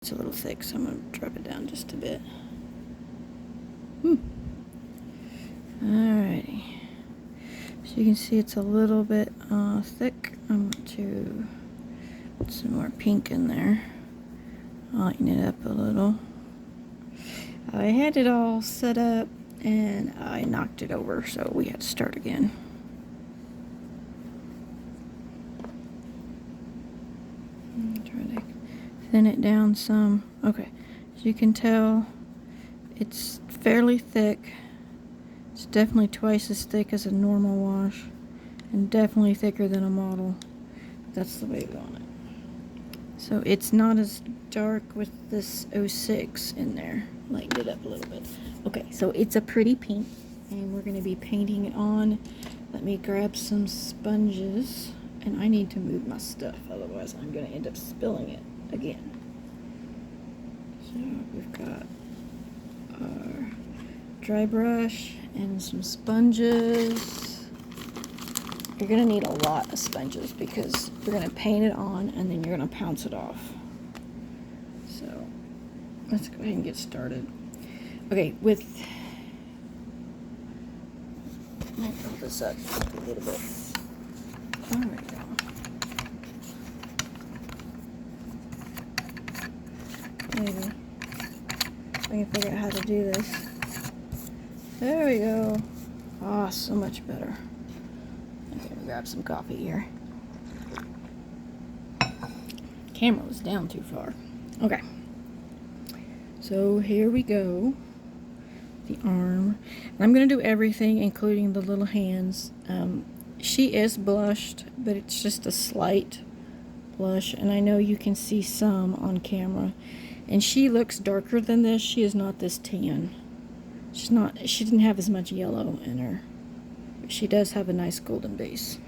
It's a little thick, so I'm going to drop it down just a bit. Alrighty. So you can see it's a little bit thick. I'm going to put some more pink in there. Lighten it up a little. I had it all set up and I knocked it over, so we had to start again. Try to thin it down some. Okay, as you can tell, it's fairly thick. It's definitely twice as thick as a normal wash, and definitely thicker than a model. That's the way we want it. So it's not as dark with this 06 in there. Lighten it up a little bit. Okay, so it's a pretty pink, and we're going to be painting it on. Let me grab some sponges, and I need to move my stuff, otherwise I'm going to end up spilling it again. So we've got our dry brush and some sponges. You're going to need a lot of sponges because we're going to paint it on and then you're going to pounce it off. So let's go ahead and get started. Okay, let me pull this up a little bit. There we go. Maybe I can figure out how to do this. There we go. Ah, so much better. I'm gonna grab some coffee here. Camera was down too far. Okay. So here we go. The arm. And I'm gonna do everything, including the little hands. She is blushed, but it's just a slight blush, and I know you can see some on camera. And she looks darker than this. She is not this tan. She didn't have as much yellow in her. But she does have a nice golden base.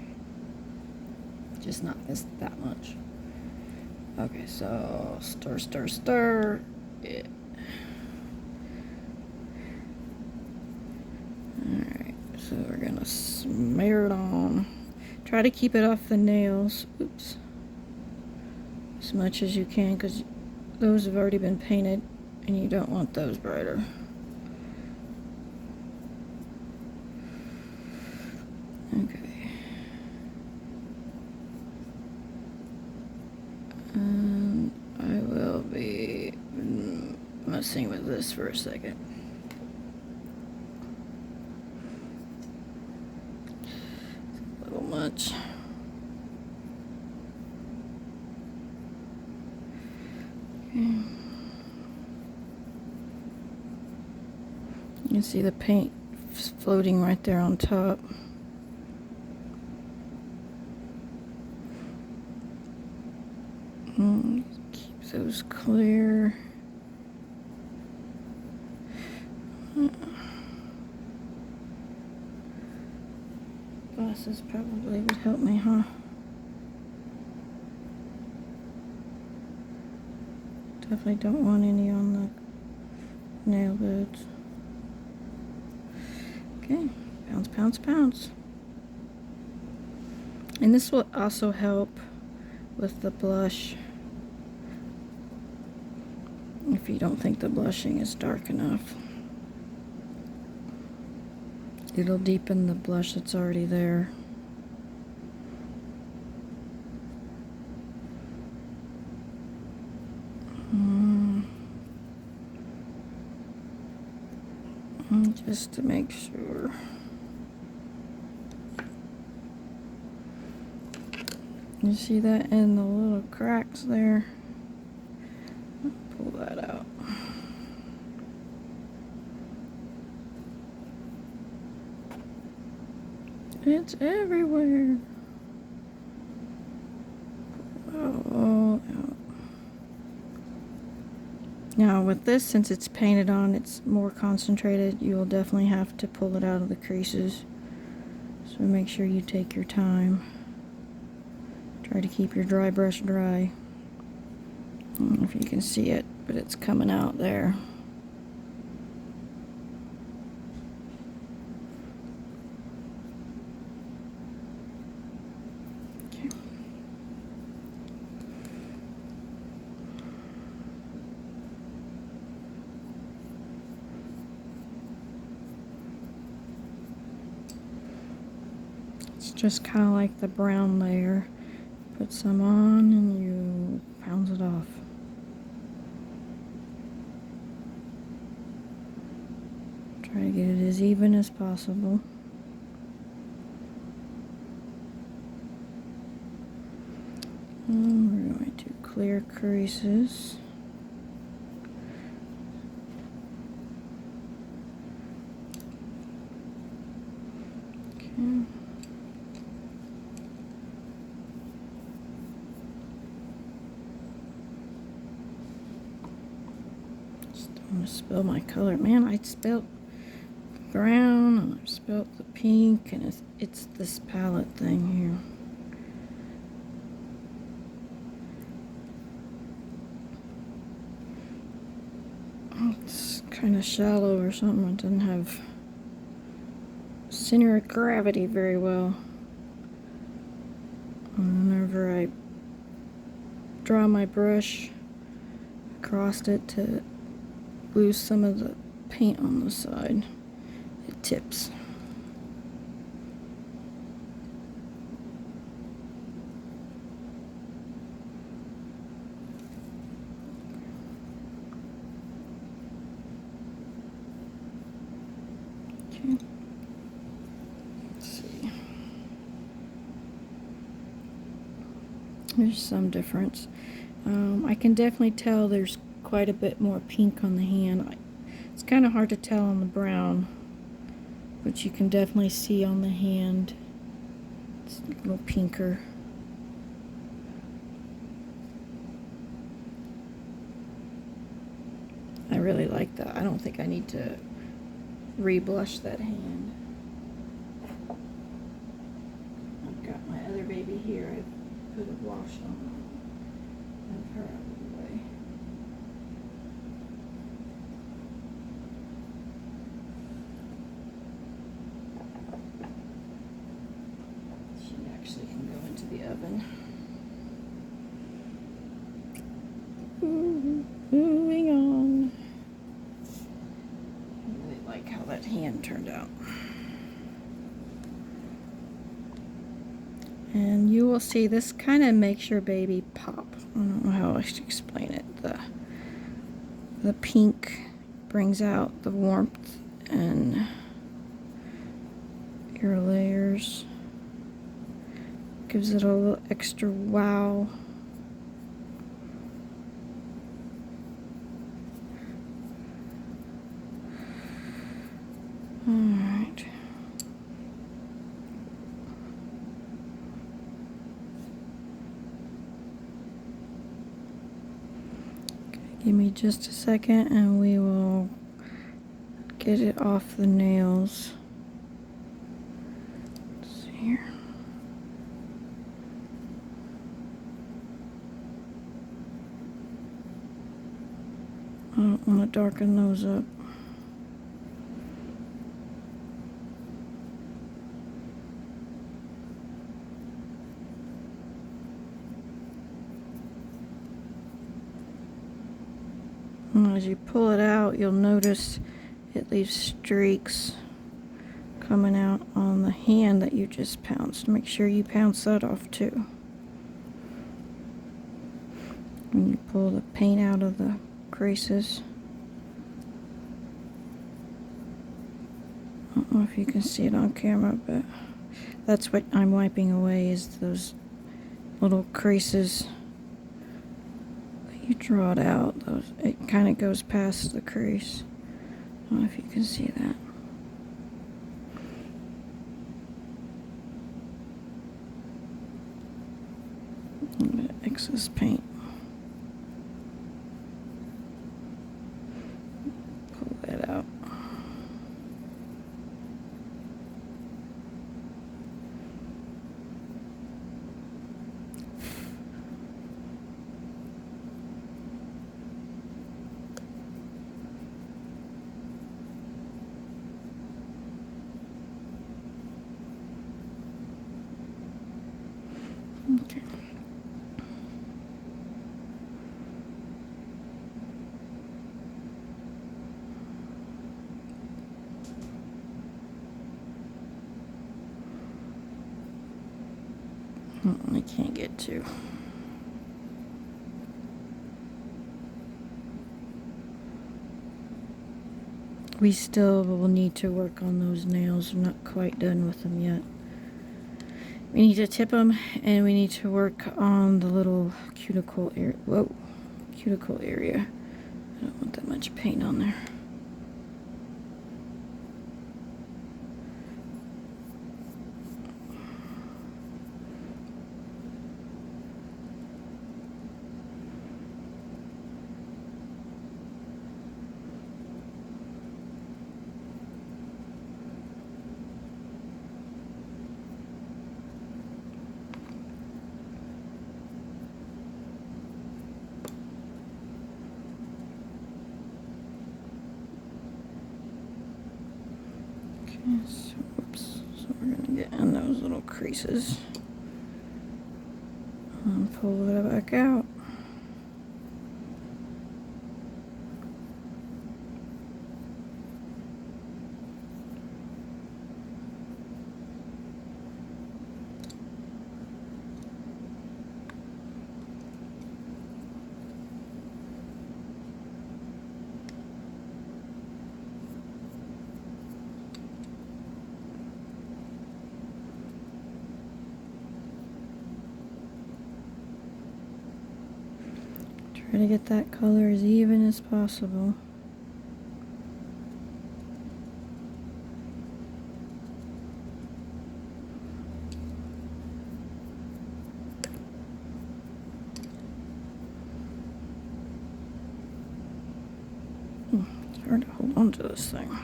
Just not that much. Okay, so stir it. Alright, so we're gonna smear it on. Try to keep it off the nails. Oops. As much as you can, because those have already been painted and you don't want those brighter. Okay. I will be messing with this for a second. It's a little much. Okay. You can see the paint floating right there on top. Keep those clear. Glasses probably would help me, huh? Definitely don't want any on the nail beds. Okay, pounce, pounce, pounce. And this will also help with the blush if you don't think the blushing is dark enough. It'll deepen the blush that's already there. Just to make sure. You see that in the little cracks there? Pull that out. It's everywhere. Oh, out. Now with this, since it's painted on, it's more concentrated. You will definitely have to pull it out of the creases. So make sure you take your time. Try to keep your dry brush dry. I don't know if you can see it, but it's coming out there. Okay. just kind of like the brown layer. Put some on and you pound it off. Try to get it as even as possible. And we're going to clear creases. Okay. Just don't want to spill my color. Man, I spilled brown and I've spilled the pink, and it's this palette thing here. It's kind of shallow or something. It doesn't have center of gravity very well. And whenever I draw my brush across it to lose some of the paint on the side, it tips. Okay. Let's see. There's some difference. I can definitely tell there's quite a bit more pink on the hand. It's kind of hard to tell on the brown, but you can definitely see on the hand it's a little pinker. I really like that. I don't think I need to re-blush that hand. I've got my other baby here. I put a wash on of her out of the way. She actually can go into the oven. Moving on. I really like how that hand turned out. And you will see this kind of makes your baby pop. I don't know how I should explain it. The pink brings out the warmth and your layers. Gives it a little extra wow. Alright. Give me just a second and we will get it off the nails. Let's see here. I don't want to darken those up. And as you pull it out, you'll notice it leaves streaks coming out on the hand that you just pounced. Make sure you pounce that off too. When you pull the paint out of the creases. I don't know if you can see it on camera, but that's what I'm wiping away, is those little creases. You draw it out, it kind of goes past the crease. I don't know if you can see that. A little bit of excess paint. Pull that out. Okay. I can't get to. We still will need to work on those nails. I'm not quite done with them yet. We need to tip them, and we need to work on the little cuticle area. Whoa, cuticle area. I don't want that much paint on there. So, oops. So we're gonna get in those little creases and pull it back out. Try to get that color as even as possible. It's hard to hold on to this thing.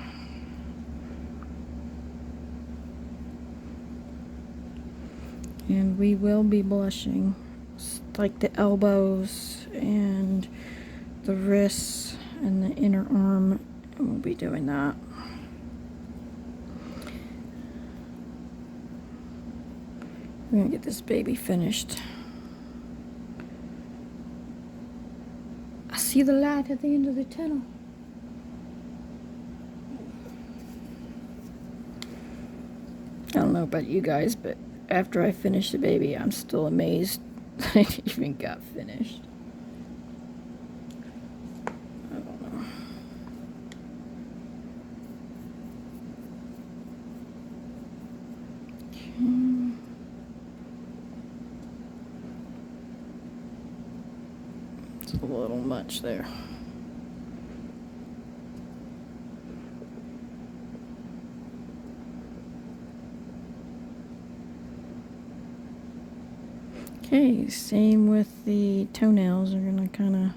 And we will be blushing, like the elbows and the wrists and the inner arm, and we'll be doing that. We're gonna get this baby finished. I see the light at the end of the tunnel. I don't know about you guys, but after I finish the baby, I'm still amazed that it even got finished. I don't know. Okay. It's a little much there. Okay, same with the toenails. We're gonna kind of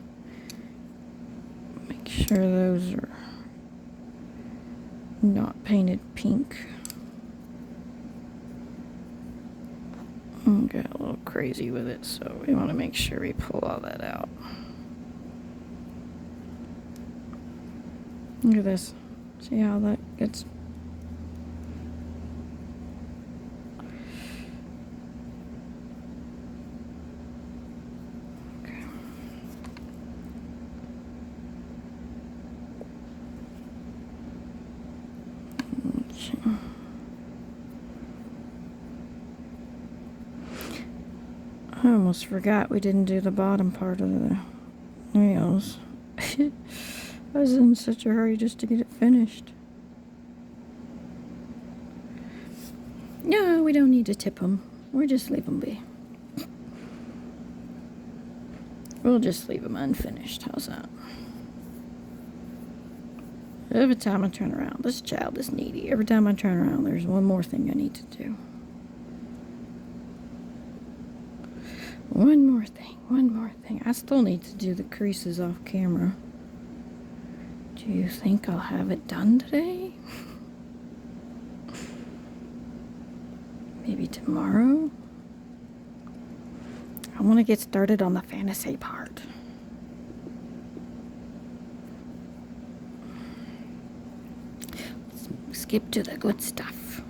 make sure those are not painted pink. Got a little crazy with it, so we want to make sure we pull all that out. Look at this. See how that gets. Okay. I almost forgot we didn't do the bottom part of the nails. I was in such a hurry just to get it finished. No, we don't need to tip them. We'll just leave them be. We'll just leave them unfinished. How's that? Every time I turn around, this child is needy. Every time I turn around, there's one more thing I need to do. One more thing. I still need to do the creases off camera. Do you think I'll have it done today? Maybe tomorrow? I want to get started on the fantasy part. Let's skip to the good stuff.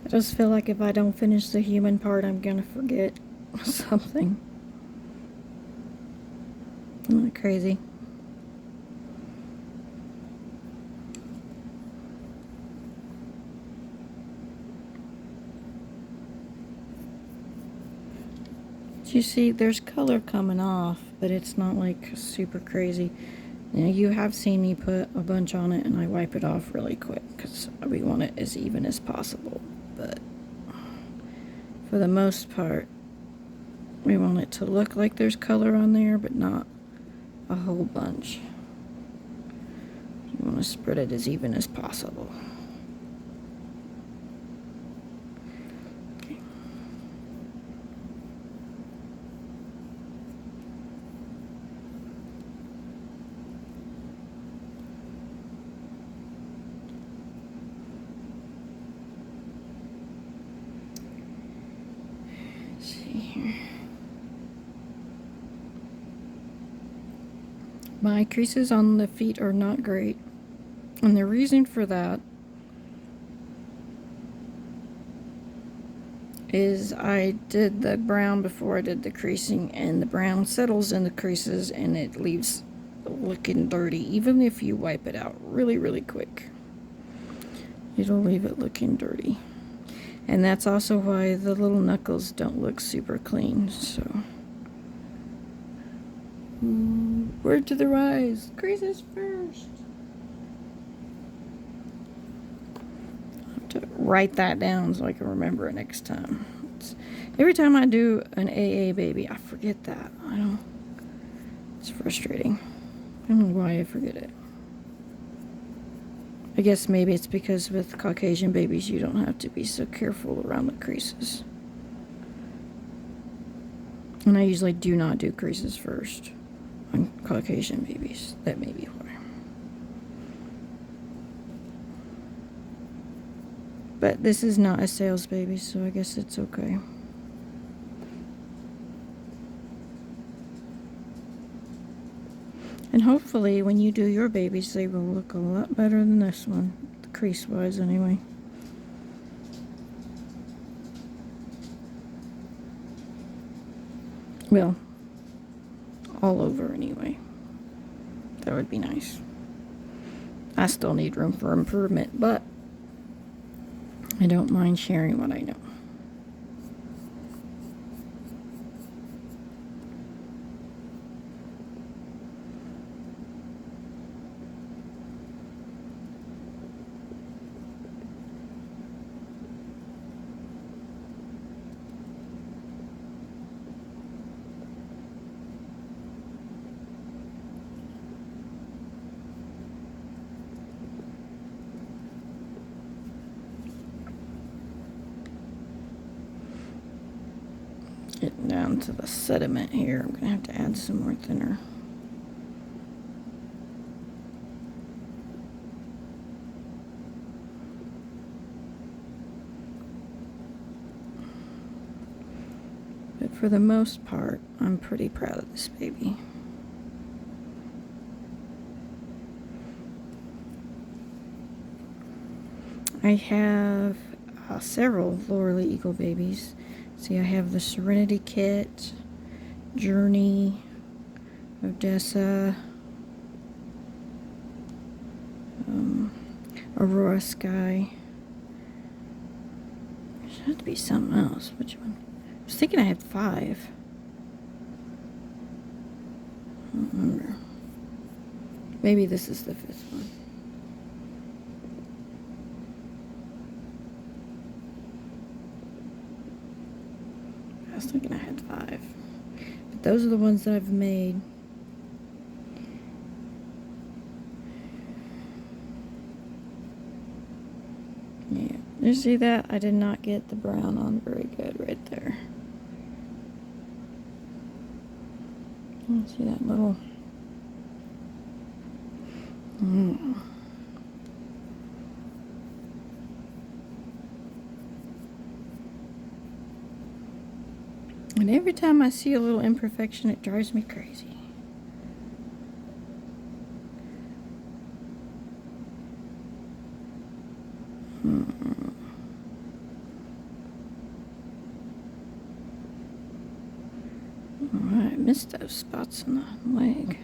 I Just feel like if I don't finish the human part, I'm gonna forget something. Isn't that crazy? You see, there's color coming off, but it's not like super crazy. Now, you have seen me put a bunch on it and I wipe it off really quick because we want it as even as possible. But for the most part, we want it to look like there's color on there, but not a whole bunch. You want to spread it as even as possible. My creases on the feet are not great, and the reason for that is I did the brown before I did the creasing, and the brown settles in the creases and it leaves looking dirty. Even if you wipe it out really quick, it'll leave it looking dirty. And that's also why the little knuckles don't look super clean. So word to the rise, creases first. I have to write that down so I can remember it next time. Every time I do an AA baby, I forget that. It's frustrating. I don't know why I forget it. I guess maybe it's because with Caucasian babies you don't have to be so careful around the creases. And I usually do not do creases first on Caucasian babies. That may be why. But this is not a sales baby, so I guess it's okay. And hopefully when you do your babies, they will look a lot better than this one, crease-wise anyway. Well, all over anyway. That would be nice. I still need room for improvement, but I don't mind sharing what I know. Getting down to the sediment here. I'm gonna have to add some more thinner. But for the most part, I'm pretty proud of this baby. I have several Laurel Eagle babies. See, I have the Serenity Kit, Journey, Odessa, Aurora Sky. There should have to be something else. Which one? I was thinking I had 5. I don't remember. Maybe this is the 5th one. I was thinking I had 5. But those are the ones that I've made. Yeah. You see that? I did not get the brown on very good right there. See that little... And every time I see a little imperfection, it drives me crazy. missed those spots in the leg.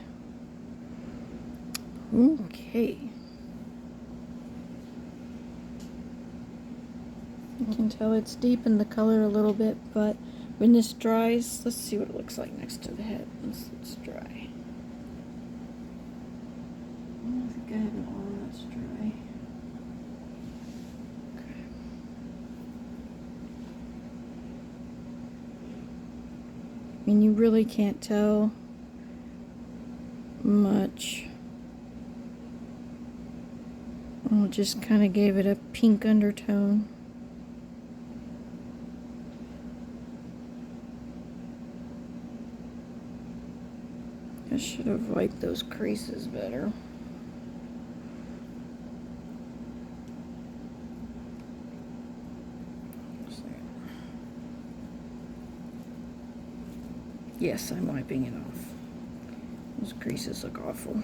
Okay. You can tell it's deepened the color a little bit, but when this dries, let's see what it looks like next to the head once it's dry. I think I have it all that's dry. Okay. I mean, you really can't tell much. Oh, just kind of gave it a pink undertone. I should have wiped those creases better. Yes, I'm wiping it off. Those creases look awful.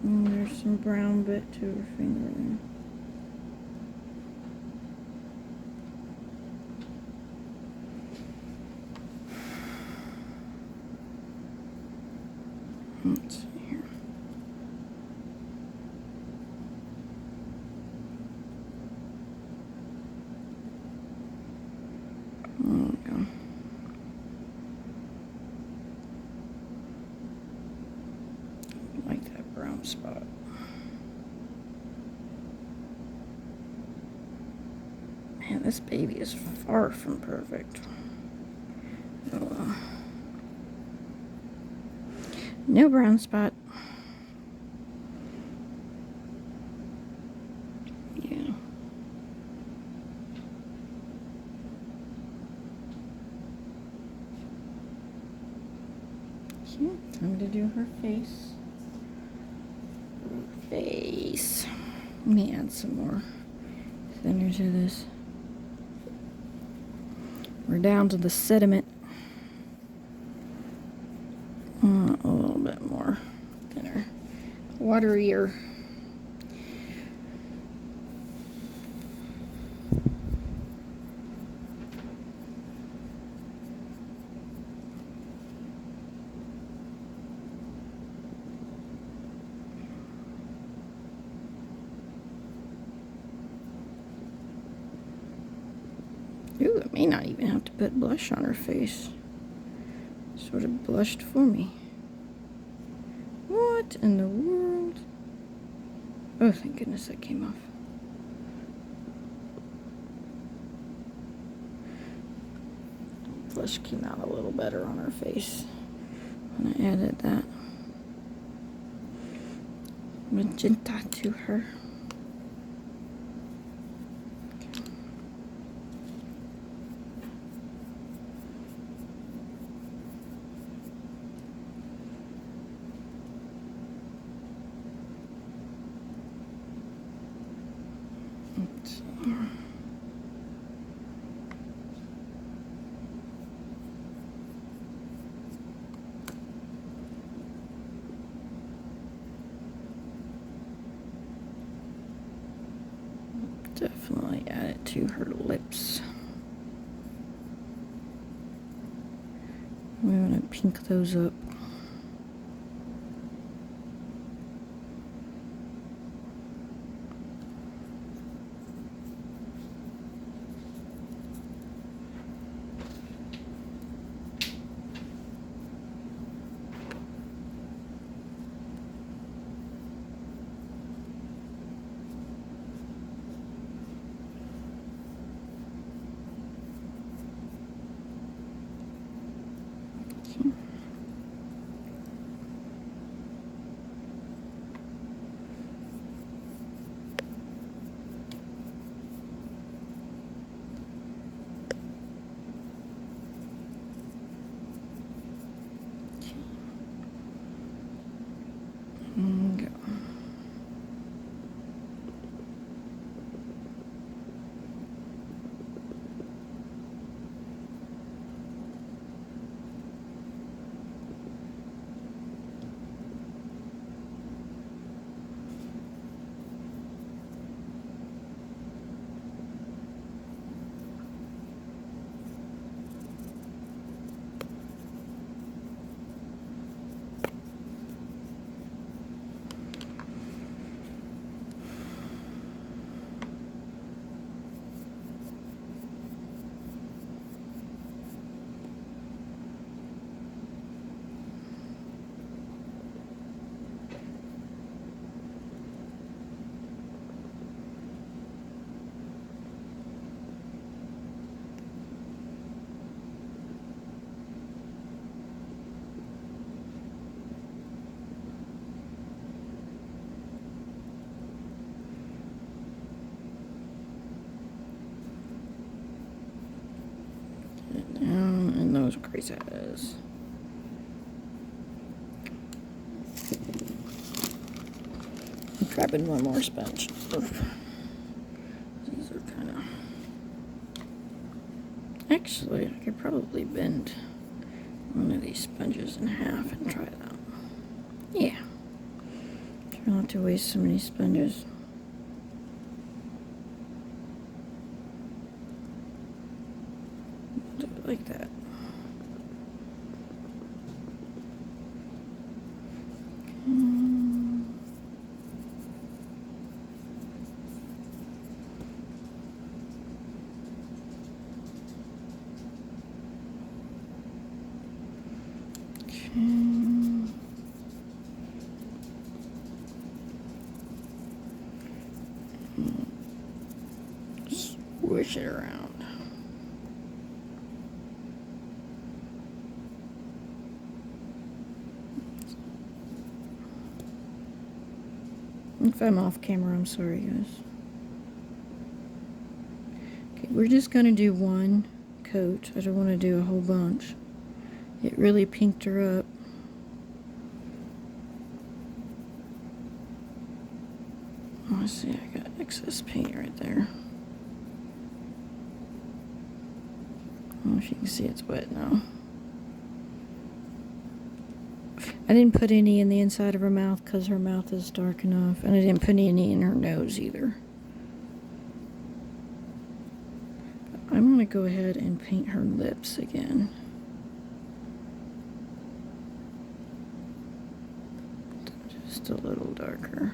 And there's some brown bit to her finger there. Let's see here. There we go. I like that brown spot. Man, this baby is far from perfect. Oh well. No brown spot. Yeah. Okay, time to do her face. Her face. Let me add some more thinner to this. We're down to the sediment. A little bit more thinner, waterier. Ooh, I may not even have to put blush on her face. Sort of blushed for me. What in the world? Oh, thank goodness that came off. Blush came out a little better on her face when I added that magenta to her. Definitely add it to her lips. We want to pink those up. knows what Grace has. I'm grabbing one more sponge. Oof. These are kind of... Actually, I could probably bend one of these sponges in half and try it out. Yeah. Try not to waste so many sponges. Do it like that. Swish it around. If I'm off camera, I'm sorry, guys. Okay, we're just gonna do one coat. I don't want to do a whole bunch. It really pinked her up. Oh, I see, I got excess paint right there. I don't know if you can see it's wet now. I didn't put any in the inside of her mouth because her mouth is dark enough, and I didn't put any in her nose either. But I'm going to go ahead and paint her lips again. Just a little darker.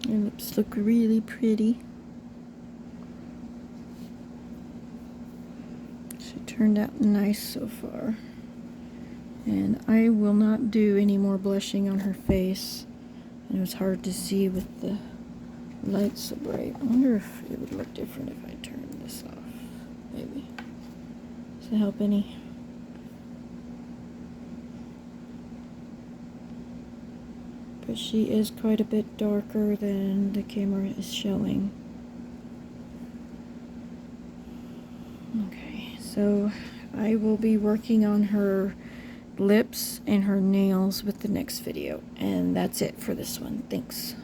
Your lips look really pretty. She turned out nice so far. And I will not do any more blushing on her face. And it was hard to see with the light so bright. I wonder if it would look different if I turned this off. Maybe. Does it help any? But she is quite a bit darker than the camera is showing. Okay, so I will be working on her lips and her nails with the next video. And that's it for this one. Thanks.